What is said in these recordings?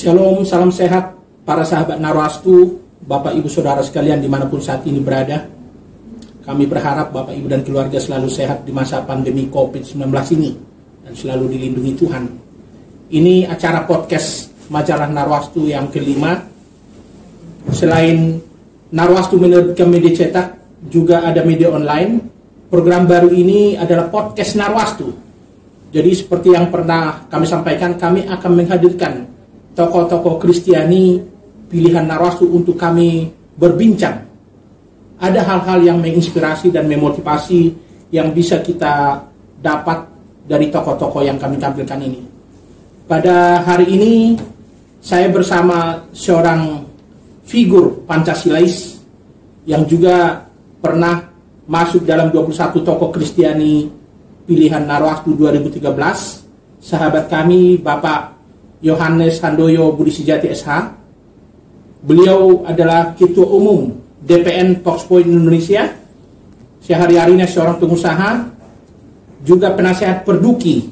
Shalom, salam sehat para sahabat Narwastu, Bapak Ibu Saudara sekalian dimanapun saat ini berada. Kami berharap Bapak Ibu dan keluarga selalu sehat di masa pandemi COVID-19 ini dan selalu dilindungi Tuhan. Ini acara podcast majalah Narwastu yang kelima. Selain Narwastu menerbitkan media cetak, juga ada media online. Program baru ini adalah podcast Narwastu. Jadi seperti yang pernah kami sampaikan, kami akan menghadirkan tokoh-tokoh Kristiani pilihan Narwastu untuk kami berbincang. Ada hal-hal yang menginspirasi dan memotivasi yang bisa kita dapat dari tokoh-tokoh yang kami tampilkan ini. Pada hari ini saya bersama seorang figur Pancasilais yang juga pernah masuk dalam 21 tokoh Kristiani pilihan Narwastu 2013. Sahabat kami Bapak Yohanes Handoyo Budi Sejati SH. Beliau adalah Ketua Umum DPN Foxpoint Indonesia. Sehari-harinya seorang pengusaha, juga penasehat Perduki,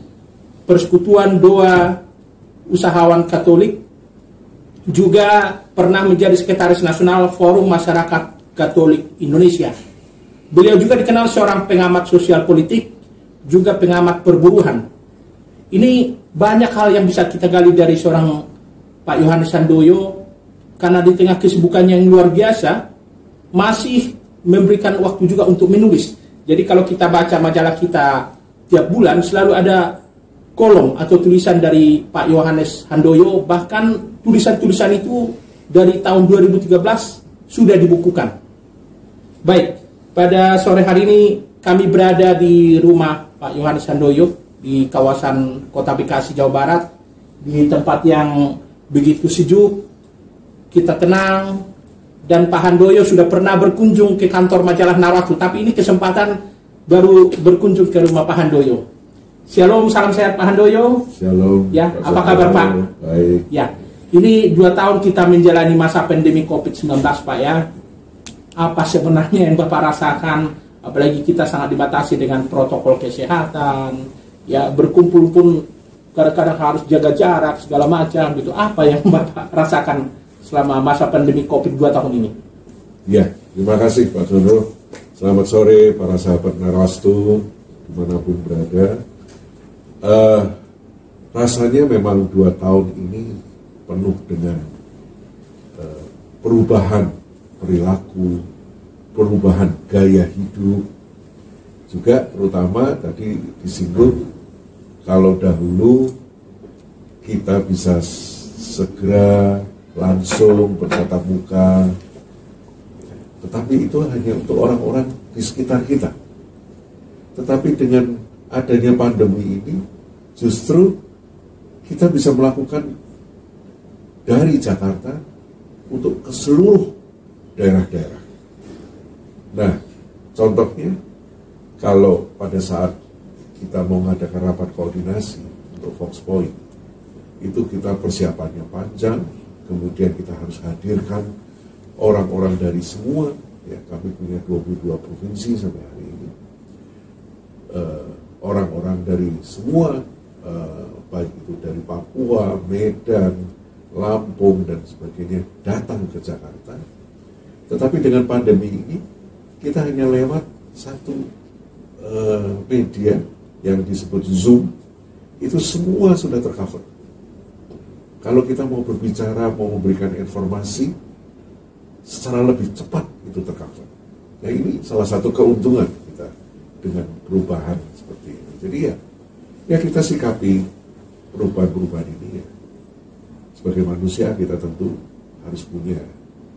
Persekutuan Doa Usahawan Katolik, juga pernah menjadi Sekretaris Nasional Forum Masyarakat Katolik Indonesia. Beliau juga dikenal seorang pengamat sosial politik, juga pengamat perburuhan. Ini banyak hal yang bisa kita gali dari seorang Pak Yohanes Handoyo, karena di tengah kesibukannya yang luar biasa, masih memberikan waktu juga untuk menulis. Jadi kalau kita baca majalah kita tiap bulan, selalu ada kolom atau tulisan dari Pak Yohanes Handoyo, bahkan tulisan-tulisan itu dari tahun 2013 sudah dibukukan. Baik, pada sore hari ini kami berada di rumah Pak Yohanes Handoyo, di kawasan Kota Bekasi, Jawa Barat, di tempat yang begitu sejuk, kita tenang, dan Pak Handoyo sudah pernah berkunjung ke kantor majalah Narwastu, tapi ini kesempatan baru berkunjung ke rumah Pak Handoyo. Shalom, salam sehat Pak Handoyo. Shalom. Ya, apa kabar Pak? Baik. Ya, ini 2 tahun kita menjalani masa pandemi COVID-19 Pak ya. Apa sebenarnya yang Bapak rasakan? Apalagi kita sangat dibatasi dengan protokol kesehatan. Ya, berkumpul pun kadang-kadang harus jaga jarak segala macam gitu. Apa yang Bapak rasakan selama masa pandemi COVID 2 tahun ini? Ya, terima kasih Pak Dono. Selamat sore para sahabat Narwastu dimanapun berada. Rasanya memang 2 tahun ini penuh dengan perubahan perilaku, perubahan gaya hidup, juga terutama tadi disinggung, kalau dahulu kita bisa segera langsung bertatap muka, tetapi itu hanya untuk orang-orang di sekitar kita. Tetapi dengan adanya pandemi ini, justru kita bisa melakukan dari Jakarta untuk ke seluruh daerah-daerah. Nah, contohnya, kalau pada saat kita mau mengadakan rapat koordinasi untuk Foxpoint, itu kita persiapannya panjang, kemudian kita harus hadirkan orang-orang dari semua, ya kami punya 22 provinsi sampai hari ini, orang-orang dari semua, baik itu dari Papua, Medan, Lampung, dan sebagainya, datang ke Jakarta. Tetapi dengan pandemi ini, kita hanya lewat satu media yang disebut Zoom, itu semua sudah tercover. Kalau kita mau berbicara, mau memberikan informasi secara lebih cepat, itu tercover. Nah, ini salah satu keuntungan kita dengan perubahan seperti ini. Jadi ya kita sikapi perubahan-perubahan ini ya. Sebagai manusia kita tentu harus punya,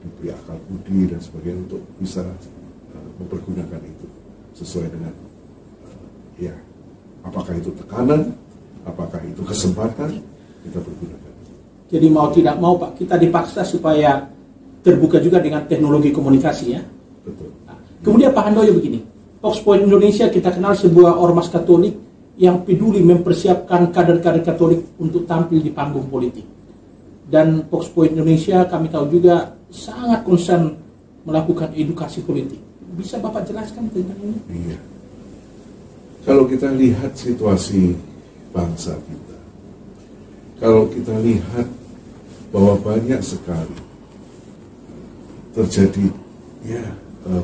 diberi akal budi dan sebagainya untuk bisa mempergunakan itu sesuai dengan ya, apakah itu tekanan, apakah itu kesempatan, kita pergunakan. Jadi mau tidak mau Pak, kita dipaksa supaya terbuka juga dengan teknologi komunikasi ya. Betul. Nah, kemudian Pak Handoyo begini, Foxpoint Indonesia kita kenal sebuah ormas Katolik yang peduli mempersiapkan kader-kader Katolik untuk tampil di panggung politik. Dan Foxpoint Indonesia kami tahu juga sangat concern melakukan edukasi politik. Bisa Bapak jelaskan tentang ini? Iya. Kalau kita lihat situasi bangsa kita, kalau kita lihat bahwa banyak sekali terjadi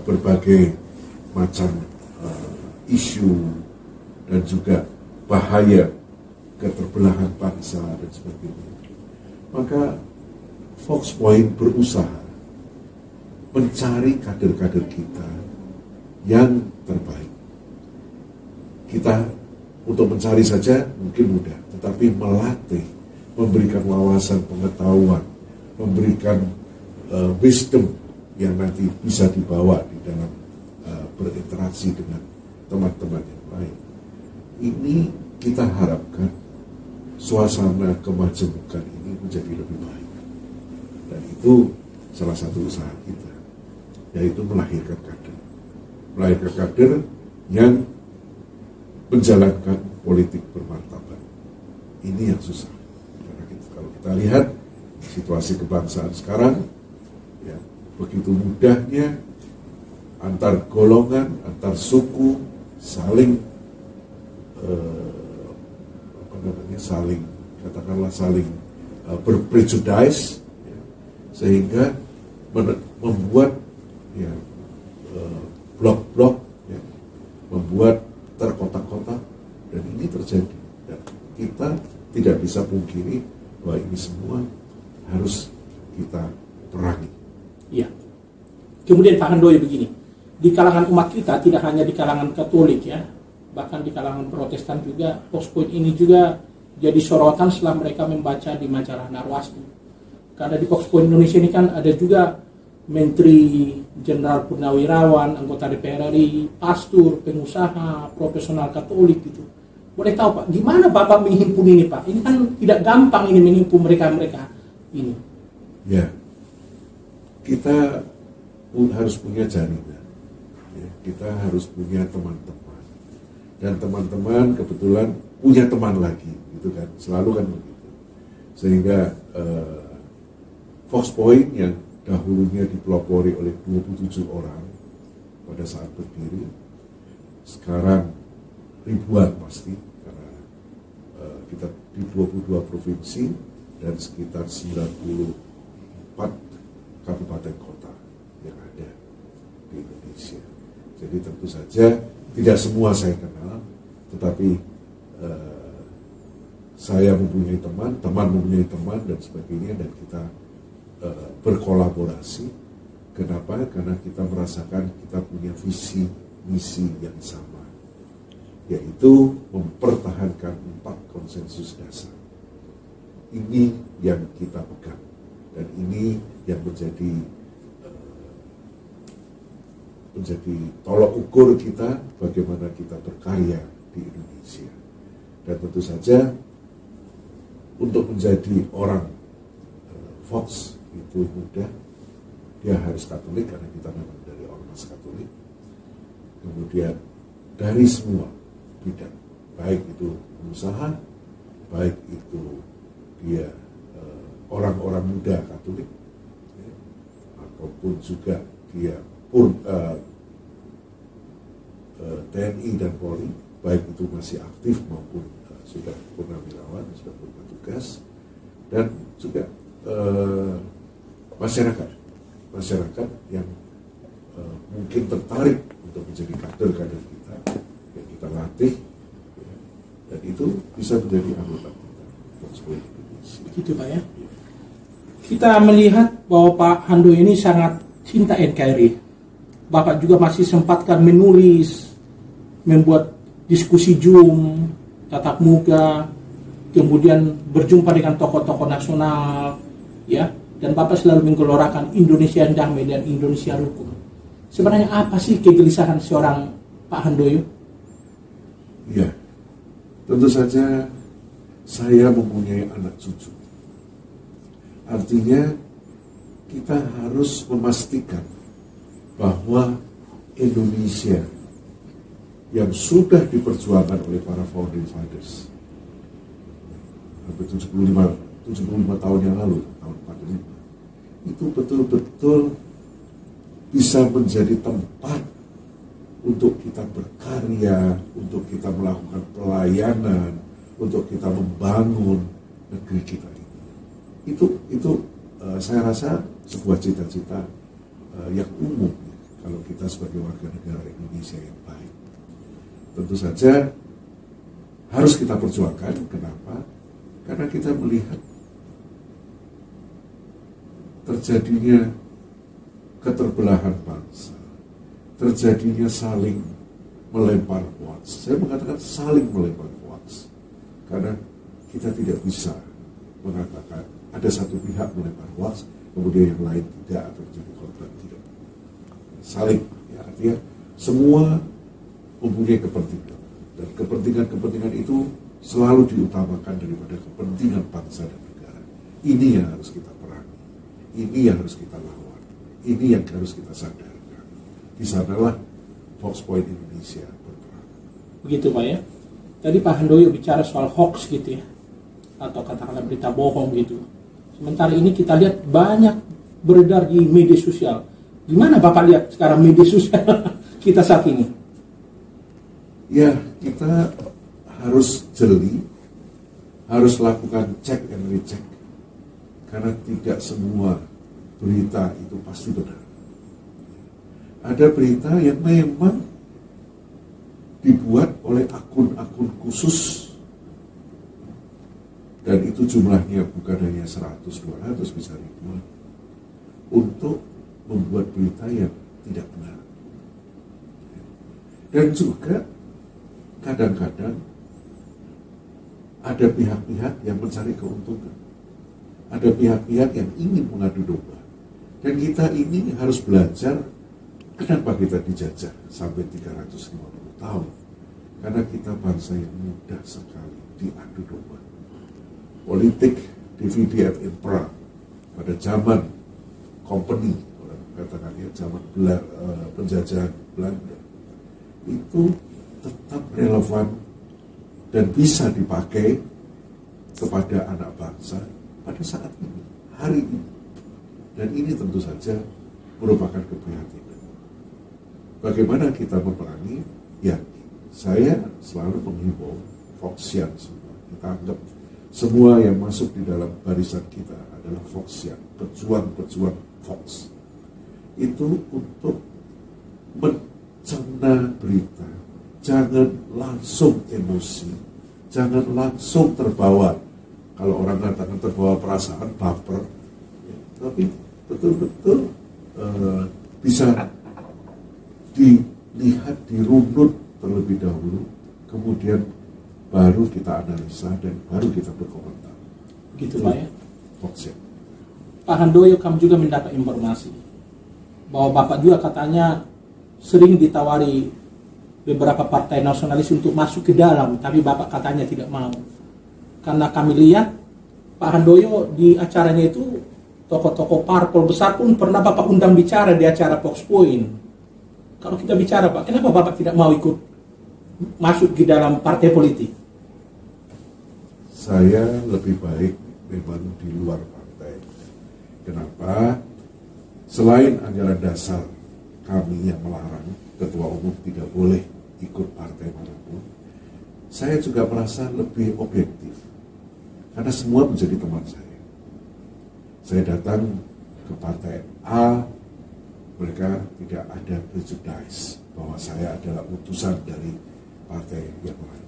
berbagai macam isu dan juga bahaya keterbelahan bangsa dan sebagainya. Maka Fox Point berusaha mencari kader-kader kita yang terbaik. Kita untuk mencari saja mungkin mudah, tetapi melatih, memberikan wawasan pengetahuan, memberikan wisdom yang nanti bisa dibawa di dalam berinteraksi dengan teman-teman yang lain. Ini kita harapkan suasana kemajemukan ini menjadi lebih baik. Dan itu salah satu usaha kita, yaitu melahirkan kader. Melahirkan kader yang menjalankan politik bermartabat. Ini yang susah. Karena kalau kita lihat situasi kebangsaan sekarang, ya, begitu mudahnya antar golongan, antar suku saling saling berprejudice, ya, sehingga membuat ya, blok-blok, ya, membuat terkotak-kotak, dan ini terjadi. Dan kita tidak bisa pungkiri bahwa ini semua harus kita perangi. Iya. Kemudian Pak Handoyo begini, di kalangan umat kita, tidak hanya di kalangan Katolik ya, bahkan di kalangan Protestan juga, Fox Point ini juga jadi sorotan setelah mereka membaca di majalah Narwastu. Karena di Fox Point Indonesia ini kan ada juga Menteri, Jenderal Purnawirawan, anggota DPR RI, pastor, pengusaha, profesional Katolik gitu. Boleh tahu Pak, gimana Bapak menghimpun ini Pak? Ini kan tidak gampang ini menghimpun mereka-mereka ini. Ya, kita harus punya jaringan. Ya, kita harus punya teman-teman. Dan teman-teman kebetulan punya teman lagi, gitu kan? Selalu kan begitu. Sehingga Fox Point yang dahulunya dipelopori oleh 27 orang pada saat berdiri, sekarang ribuan pasti, karena kita di 22 provinsi dan sekitar 94 kabupaten kota yang ada di Indonesia. Jadi tentu saja tidak semua saya kenal, tetapi saya mempunyai teman, teman mempunyai teman dan sebagainya, dan kita berkolaborasi. Kenapa? Karena kita merasakan kita punya visi misi yang sama, yaitu mempertahankan 4 konsensus dasar. Ini yang kita pegang, dan ini yang menjadi tolok ukur kita bagaimana kita berkarya di Indonesia. Dan tentu saja untuk menjadi orang Fox itu mudah, dia harus Katolik karena kita memang dari ormas Katolik. Kemudian dari semua bidang, baik itu pengusaha, baik itu dia orang-orang muda Katolik, ya, ataupun juga dia TNI dan Polri, baik itu masih aktif maupun sudah purnawirawan, sudah bertugas, dan juga masyarakat yang mungkin tertarik untuk menjadi kader-kader kita, yang kita latih, ya, dan itu bisa menjadi anggota kita. Gitu Pak ya. Kita melihat bahwa Pak Handoyo ini sangat cinta NKRI. Bapak juga masih sempatkan menulis, membuat diskusi Zoom, tatap muka, kemudian berjumpa dengan tokoh-tokoh nasional, ya. Dan Bapak selalu menggelorakan Indonesia yang damai dan Indonesia rukun. Sebenarnya apa sih kegelisahan seorang Pak Handoyo? Ya, tentu saja saya mempunyai anak cucu. Artinya kita harus memastikan bahwa Indonesia yang sudah diperjuangkan oleh para founding fathers hampir 75 tahun yang lalu, tahun 45, itu betul-betul bisa menjadi tempat untuk kita berkarya, untuk kita melakukan pelayanan, untuk kita membangun negeri kita ini. Saya rasa sebuah cita-cita yang umum ya, kalau kita sebagai warga negara Indonesia yang baik. Tentu saja harus kita perjuangkan. Kenapa? Karena kita melihat terjadinya keterbelahan bangsa, terjadinya saling melempar hoax. Saya mengatakan saling melempar hoax, karena kita tidak bisa mengatakan ada satu pihak melempar hoax, kemudian yang lain tidak, atau menjadi korban. Tidak. Saling, ya, artinya semua mempunyai kepentingan, dan kepentingan itu selalu diutamakan daripada kepentingan bangsa dan negara. Ini yang harus kita perangi, ini yang harus kita lawan, ini yang harus kita sadarkan. Di sanalah Fox Point Indonesia berperan. Begitu Pak ya. Tadi Pak Handoyo bicara soal hoax gitu ya, atau katakanlah berita bohong gitu. Sementara ini kita lihat banyak beredar di media sosial. Gimana Bapak lihat sekarang media sosial kita saat ini? Ya, kita harus jeli, harus lakukan check and recheck, karena tidak semua berita itu pasti benar. Ada berita yang memang dibuat oleh akun-akun khusus, dan itu jumlahnya bukan hanya 100-200, bisa ribuan, untuk membuat berita yang tidak benar. Dan juga kadang-kadang ada pihak-pihak yang mencari keuntungan, ada pihak-pihak yang ingin mengadu domba, dan kita ini harus belajar kenapa kita dijajah sampai 350 tahun, karena kita bangsa yang mudah sekali diadu domba. Politik divide et impera pada zaman company, orang katakan ya, zaman penjajahan Belanda, itu tetap relevan dan bisa dipakai kepada anak bangsa pada saat ini, hari ini. Dan ini tentu saja merupakan keprihatinan. Bagaimana kita memerangi? Ya, saya selalu menghimbau Foxian semua. Kita anggap semua yang masuk di dalam barisan kita adalah Foxian, pejuang-pejuang Fox. Itu untuk mencerna berita. Jangan langsung emosi, jangan langsung terbawa. Kalau orang katakan terbawa perasaan, baper, ya, tapi betul-betul bisa dilihat, dirunut terlebih dahulu, kemudian baru kita analisa dan baru kita berkomentar. Gitu Pak ya. Fox ya. Pak Handoyo, kamu juga mendapat informasi bahwa Bapak juga katanya sering ditawari beberapa partai nasionalis untuk masuk ke dalam, tapi Bapak katanya tidak mau. Karena kami lihat Pak Handoyo di acaranya itu tokoh-tokoh parpol besar pun pernah Bapak undang bicara di acara Fox Point. Kalau kita bicara Pak, kenapa Bapak tidak mau ikut masuk ke dalam partai politik? Saya lebih baik memang di luar partai. Kenapa? Selain anggaran dasar kami yang melarang ketua umum tidak boleh ikut partai manapun, saya juga merasa lebih objektif, karena semua menjadi teman saya. Saya datang ke partai A, mereka tidak ada prejudice bahwa saya adalah utusan dari partai yang lain.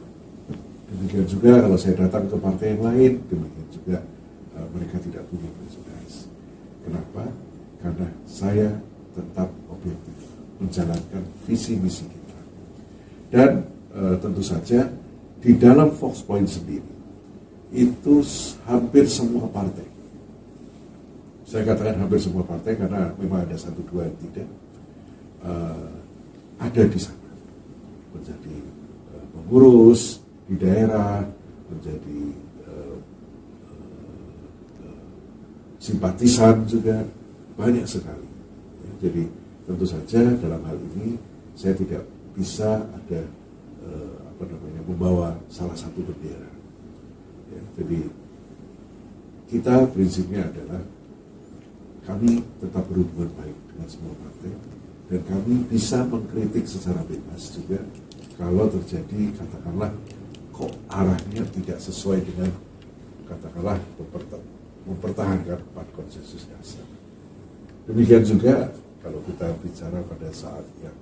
Demikian juga kalau saya datang ke partai yang lain, demikian juga mereka tidak punya prejudice. Kenapa? Karena saya tetap objektif menjalankan visi misi kita. Dan tentu saja di dalam Fox Point sendiri itu hampir semua partai, saya katakan hampir semua partai karena memang ada 1-2 yang tidak, ada di sana menjadi pengurus di daerah, menjadi simpatisan juga banyak sekali. Jadi tentu saja dalam hal ini saya tidak bisa ada membawa salah satu bendera. Ya, jadi kita prinsipnya adalah kami tetap berhubungan baik dengan semua partai, dan kami bisa mengkritik secara bebas juga kalau terjadi katakanlah kok arahnya tidak sesuai dengan katakanlah mempertahankan 4 konsensus dasar. Demikian juga kalau kita bicara pada saat yang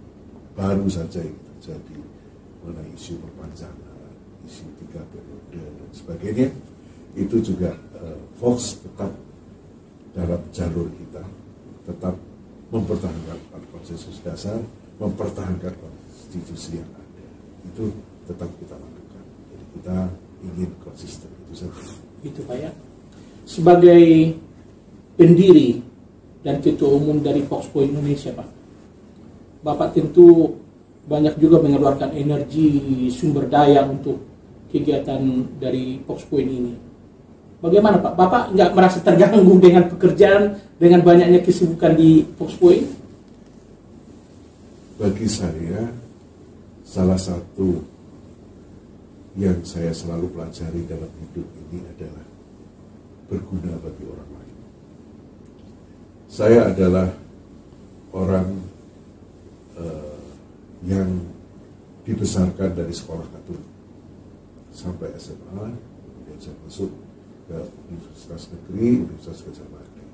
baru saja yang terjadi mengenai isu perpanjangan, isu 3 periode dan sebagainya, itu juga Vox tetap dalam jalur kita, tetap mempertahankan 4 konsensus dasar, mempertahankan konstitusi yang ada. Itu tetap kita lakukan. Jadi kita ingin konsisten, itu saja. Itu Pak ya. Sebagai pendiri dan ketua umum dari Foxpo Indonesia, Pak, Bapak tentu banyak juga mengeluarkan energi sumber daya untuk kegiatan dari Foxpo ini. Bagaimana Pak? Bapak nggak merasa terganggu dengan pekerjaan, dengan banyaknya kesibukan di Foxpo ini? Bagi saya, salah satu yang saya selalu pelajari dalam hidup ini adalah berguna bagi orang lain. Saya adalah orang yang dibesarkan dari sekolah Katolik sampai SMA, kemudian saya masuk ke Universitas Negeri, Universitas Gadjah Mada.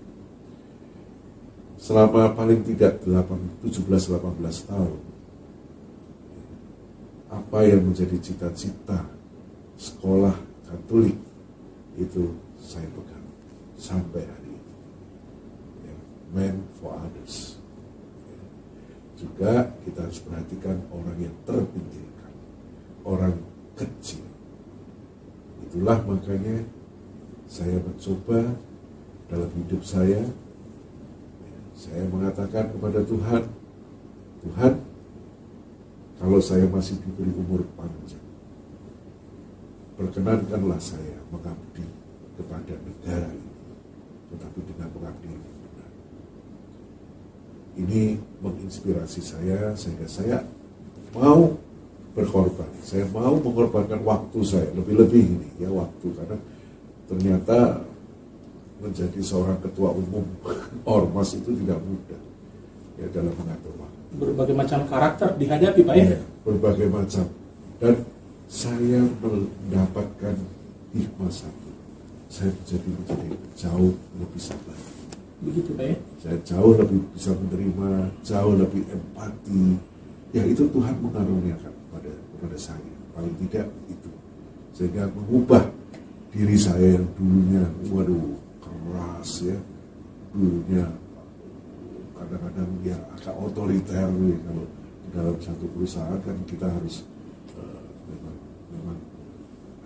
Selama paling tidak 17-18 tahun, apa yang menjadi cita-cita sekolah Katolik itu saya pegang sampai hari ini. Ya, man for others. Ya. Juga kita harus perhatikan orang yang terpinggirkan, orang kecil. Itulah makanya saya mencoba dalam hidup saya mengatakan kepada Tuhan, Tuhan, kalau saya masih diberi umur panjang, perkenankanlah saya mengabdi kepada negara ini, tetapi dengan mengabdi yang benar. Ini menginspirasi saya sehingga saya mau berkorban. Saya mau mengorbankan waktu saya, lebih-lebih ini ya waktu, karena ternyata menjadi seorang ketua umum ormas itu tidak mudah ya dalam mengatur waktu. Berbagai macam karakter dihadapi Pak ya? Berbagai macam, dan saya mendapatkan hikmah satu, saya menjadi jauh lebih sabar. Begitu Pak ya? Saya jauh lebih bisa menerima, jauh lebih empati. Ya itu Tuhan mengaruniakan kepada saya, paling tidak itu, sehingga mengubah diri saya yang dulunya keras ya, dulunya kadang-kadang ya agak otoriter nih. Kalau dalam satu perusahaan kan kita harus memang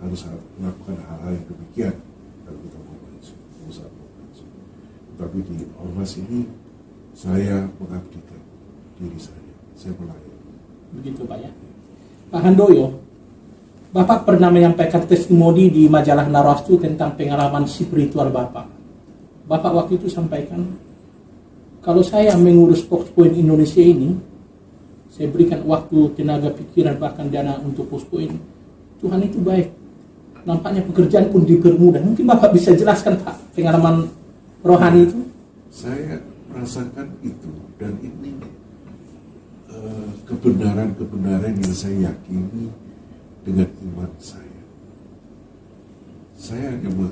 harus melakukan hal-hal yang demikian kalau kita mau maju, usaha mau maju. Tapi di ormas ini saya mengabdikan diri saya melayani. Begitu Pak ya. Pak Handoyo, Bapak pernah menyampaikan testimoni di majalah Narwastu tentang pengalaman spiritual Bapak. Bapak waktu itu sampaikan, kalau saya mengurus Foxpo Indonesia ini, saya berikan waktu, tenaga, pikiran, bahkan dana untuk Foxpo ini. Tuhan itu baik. Nampaknya pekerjaan pun dipermudah. Mungkin Bapak bisa jelaskan Pak, pengalaman rohani itu? Saya merasakan itu, dan ini kebenaran-kebenaran yang saya yakini dengan iman saya. Saya hanya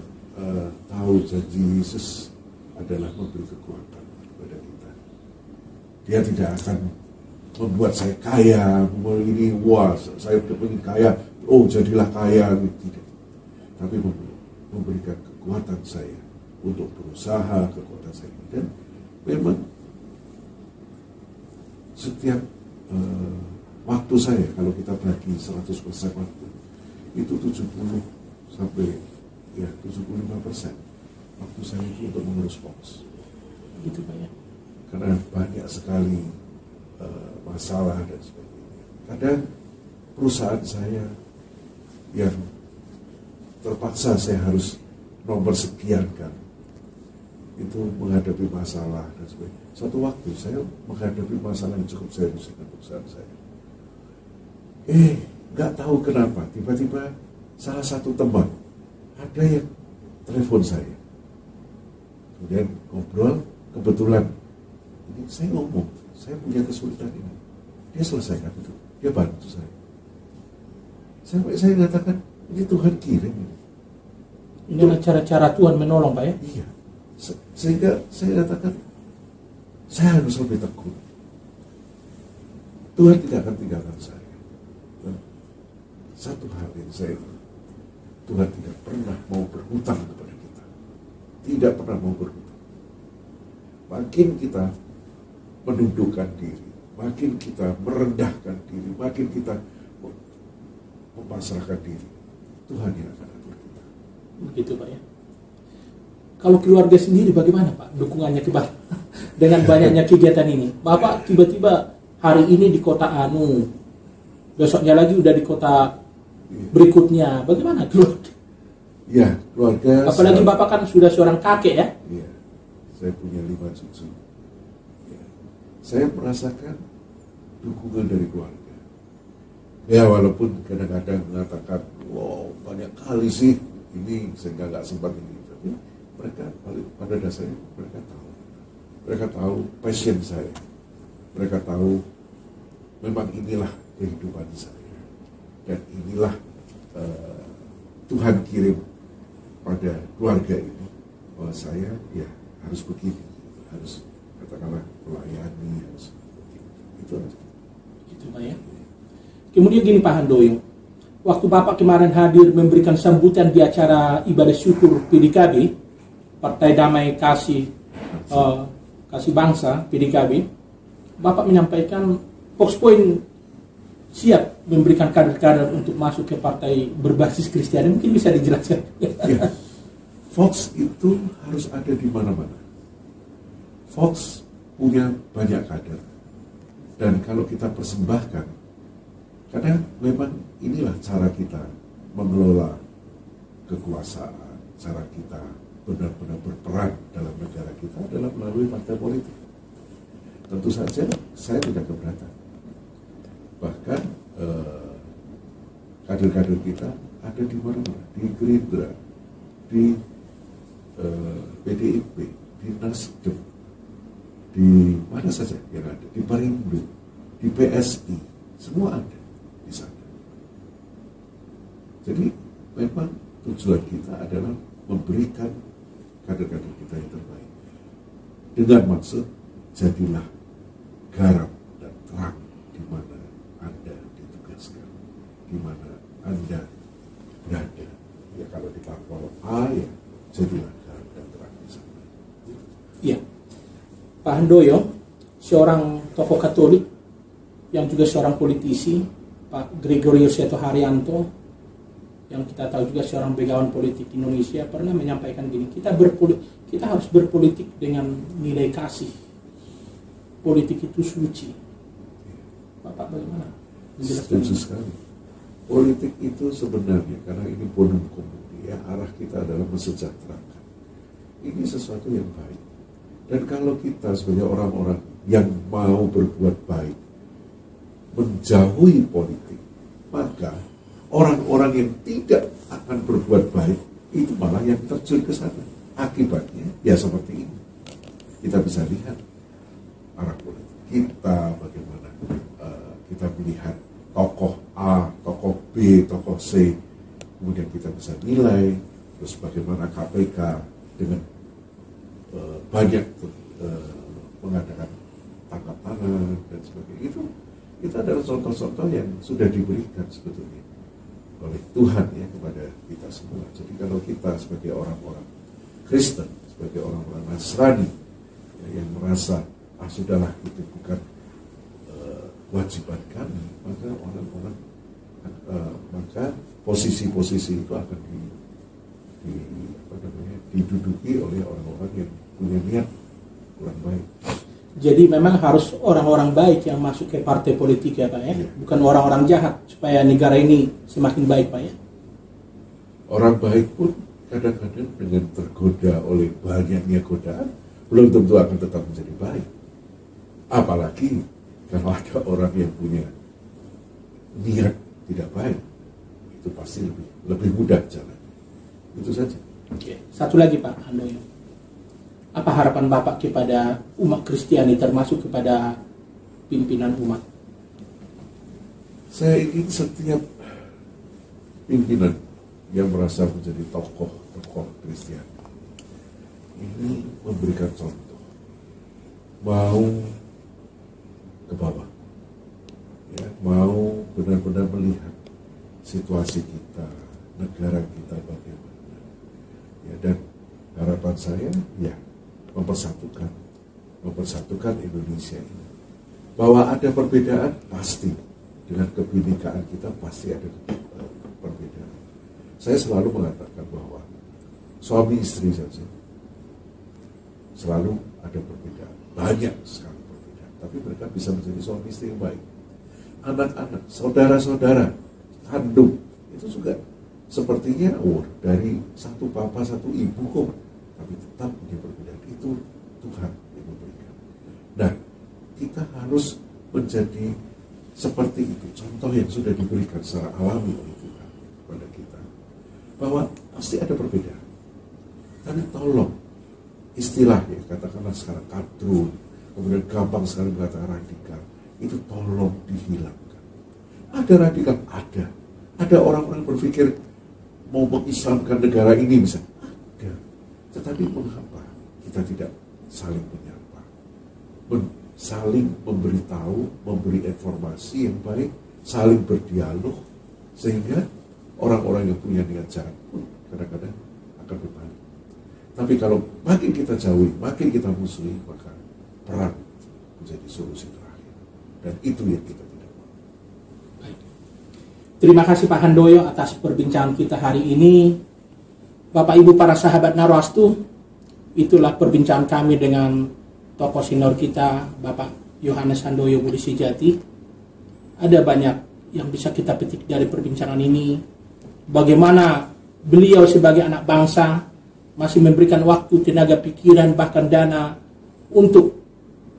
tahu janji Yesus adalah memberi kekuatan kepada kita. Dia tidak akan membuat saya kaya, ini wah saya ingin kaya, oh jadilah kaya, tidak. Tapi memberikan kekuatan saya untuk berusaha, kekuatan saya. Dan memang setiap waktu saya, kalau kita bagi 100% waktu, itu 70 sampai ya 75% waktu saya itu untuk mengurus Fox. Gitu Pak ya. Karena banyak sekali masalah dan sebagainya. Kadang perusahaan saya yang terpaksa saya harus nomor sekian kan, itu menghadapi masalah dan sebagainya. Suatu waktu saya menghadapi masalah yang cukup serius dengan perusahaan saya. Nggak tahu kenapa, tiba-tiba salah satu teman ada yang telepon saya, kemudian ngobrol, kebetulan ini saya ngomong, saya punya kesulitan ini, dia selesaikan itu, dia bantu saya. Sampai saya mengatakan, ini Tuhan kirim ini. Inilah cara-cara Tuhan menolong, Pak ya. Iya. Sehingga saya katakan, saya harus lebih tekun. Tuhan tidak akan tinggalkan saya. Dan satu hal yang saya ingat, Tuhan tidak pernah mau berhutang kepada kita. Tidak pernah mau berhutang. Makin kita menundukkan diri, makin kita merendahkan diri, makin kita memasrahkan diri, Tuhan yang akan atur kita. Begitu, Pak ya. Kalau keluarga sendiri bagaimana, Pak, dukungannya ke Bapak dengan banyaknya kegiatan ini? Bapak tiba-tiba hari ini di kota Anu, besoknya lagi udah di kota berikutnya. Bagaimana keluarga? Ya, keluarga. Apalagi Bapak kan sudah seorang kakek ya? Iya, saya punya 5 cucu. Ya, saya merasakan dukungan dari keluarga. Ya, walaupun kadang-kadang mengatakan, wow, banyak kali sih ini sehingga nggak sempat ini. Tapi mereka pada dasarnya mereka tahu. Mereka tahu passion saya. Mereka tahu memang inilah kehidupan saya. Dan inilah Tuhan kirim pada keluarga ini. Bahwa saya ya harus begini. Harus katakanlah melayani. Harus itu aja. Itu, Pak ya. Kemudian gini Pak Handoyo. Waktu Bapak kemarin hadir memberikan sambutan di acara ibadah syukur PDKB, Partai Damai Kasih Bangsa PDKB, Bapak menyampaikan Fox Point siap memberikan kader-kader untuk masuk ke partai berbasis Kristiani. Mungkin bisa dijelaskan. Ya. Fox itu harus ada di mana-mana. Fox punya banyak kader. Dan kalau kita persembahkan, karena memang inilah cara kita mengelola kekuasaan, cara kita benar-benar berperan dalam negara kita adalah melalui partai politik. Tentu saja saya tidak keberatan. Bahkan kader-kader kita ada di mana-mana, di Gerindra, di PDIP, di Nasdem, di mana saja yang ada, di Perindo, di PSI, semua ada di sana. Jadi memang tujuan kita adalah memberikan kader-kader kita yang terbaik. Dengan maksud, jadilah garam dan terang di mana Anda ditugaskan, di mana Anda berada. Ya kalau di parpol A, ya jadilah garam dan terang di sana. Iya. Pak Handoyo, seorang tokoh Katolik yang juga seorang politisi, Pak Gregorio Seto Haryanto, yang kita tahu juga seorang begawan politik Indonesia, pernah menyampaikan gini, kita harus berpolitik dengan nilai kasih. Politik itu suci. Bapak bagaimana? Setuju sekali. Politik itu sebenarnya, karena ini bonum komuni, ya, arah kita adalah mensejahterakan. Ini sesuatu yang baik. Dan kalau kita sebagai orang-orang yang mau berbuat baik, menjauhi politik, maka orang-orang yang tidak akan berbuat baik itu malah yang terjun ke sana. Akibatnya ya seperti ini. Kita bisa lihat arah politik kita, bagaimana kita melihat tokoh A, tokoh B, tokoh C, kemudian kita bisa nilai terus bagaimana KPK dengan banyak mengadakan tangkap tangan dan sebagainya. Itu adalah contoh-contoh yang sudah diberikan sebetulnya oleh Tuhan ya kepada kita semua. Jadi kalau kita sebagai orang-orang Kristen, sebagai orang-orang Nasrani ya, yang merasa sudahlah itu bukan kewajiban kami, maka orang-orang maka posisi-posisi itu akan diduduki oleh orang-orang yang punya niat kurang baik. Jadi memang harus orang-orang baik yang masuk ke partai politik ya Pak ya, bukan orang-orang jahat supaya negara ini semakin baik Pak ya. Orang baik pun kadang-kadang dengan tergoda oleh banyaknya godaan belum tentu akan tetap menjadi baik. Apalagi kalau ada orang yang punya niat tidak baik, itu pasti lebih mudah jalan. Itu saja. Oke. Satu lagi Pak Handoyo. Apa harapan Bapak kepada umat Kristiani termasuk kepada pimpinan umat? Saya ingin setiap pimpinan yang merasa menjadi tokoh tokoh Kristiani ini memberikan contoh, mau ke bawah, ya, mau benar-benar melihat situasi kita, negara kita bagaimana, ya, dan harapan saya ya mempersatukan Indonesia ini. Bahwa ada perbedaan pasti, dengan kebinekaan kita pasti ada perbedaan. Saya selalu mengatakan bahwa suami istri saja selalu ada perbedaan, banyak sekali perbedaan, tapi mereka bisa menjadi suami istri yang baik. Anak-anak, saudara-saudara kandung itu juga sepertinya dari satu papa satu ibu kok, tapi tetap punya perbedaan. Itu Tuhan yang memberikan. Nah, kita harus menjadi seperti itu, contoh yang sudah diberikan secara alami oleh Tuhan kepada kita, bahwa pasti ada perbedaan. Tapi tolong, istilahnya katakanlah sekarang kadrun, kemudian gampang sekali mengatakan radikal, itu tolong dihilangkan. Ada radikal, ada orang-orang berpikir mau mengislamkan negara ini bisa, ada. Tetapi mengapa kita tidak saling menyapa, saling memberitahu, memberi informasi yang baik, saling berdialog, sehingga orang-orang yang punya niat jahat pun kadang-kadang akan berbalik. Tapi kalau makin kita jauhi, makin kita musuhi, maka perang menjadi solusi terakhir. Dan itu yang kita tidak mau. Baik. Terima kasih Pak Handoyo atas perbincangan kita hari ini. Bapak Ibu para sahabat Narwastu, itulah perbincangan kami dengan tokoh senior kita, Bapak Yohanes Handoyo Budi Sejati. Ada banyak yang bisa kita petik dari perbincangan ini. Bagaimana beliau sebagai anak bangsa masih memberikan waktu, tenaga pikiran, bahkan dana untuk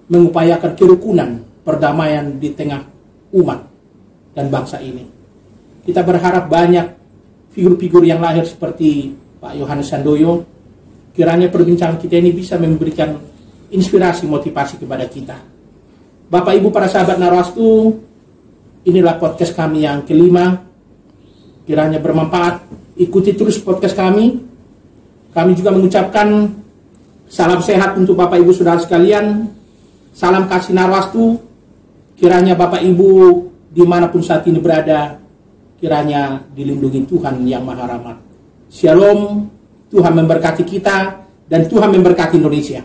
mengupayakan kerukunan, perdamaian di tengah umat dan bangsa ini. Kita berharap banyak figur-figur yang lahir seperti Pak Yohanes Handoyo. Kiranya perbincangan kita ini bisa memberikan inspirasi, motivasi kepada kita. Bapak Ibu para sahabat Narwastu, inilah podcast kami yang kelima. Kiranya bermanfaat. Ikuti terus podcast kami. Kami juga mengucapkan salam sehat untuk Bapak Ibu Saudara sekalian. Salam kasih Narwastu. Kiranya Bapak Ibu dimanapun saat ini berada, kiranya dilindungi Tuhan yang Maha Rahmat. Shalom. Tuhan memberkati kita dan Tuhan memberkati Indonesia.